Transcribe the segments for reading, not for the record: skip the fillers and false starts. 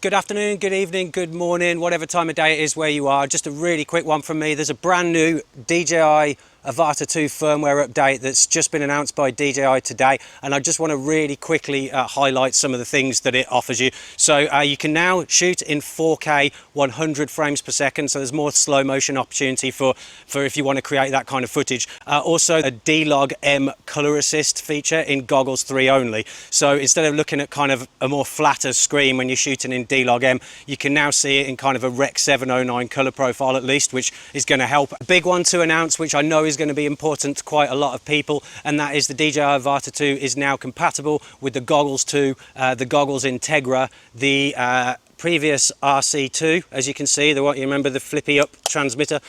Good afternoon, good evening, good morning, whatever time of day it is where you are. Just a really quick one from me. There's a brand new DJI AVATA 2 firmware update that's just been announced by DJI today, and I just want to really quickly highlight some of the things that it offers you. So you can now shoot in 4K 100 frames per second, so there's more slow motion opportunity for if you want to create that kind of footage. Also a D-Log M color assist feature in Goggles 3 only. So instead of looking at kind of a more flatter screen when you're shooting in D-Log M, you can now see it in kind of a Rec 709 color profile at least, which is going to help. A big one to announce, which I know is going to be important to quite a lot of people, and that is the DJI AVATA 2 is now compatible with the Goggles 2, the Goggles Integra, the previous RC2, as you can see, you remember the flippy up transmitter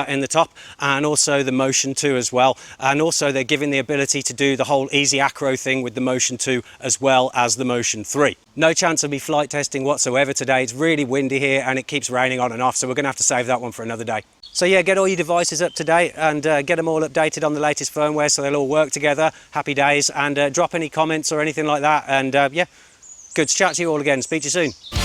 in the top, and also the Motion 2 as well. And also they're giving the ability to do the whole easy acro thing with the Motion 2 as well as the Motion 3. No chance of me flight testing whatsoever today. It's really windy here and it keeps raining on and off, so we're going to have to save that one for another day. So yeah, get all your devices up to date and get them all updated on the latest firmware so they'll all work together. Happy days, and drop any comments or anything like that. And yeah, good to chat to you all again. Speak to you soon.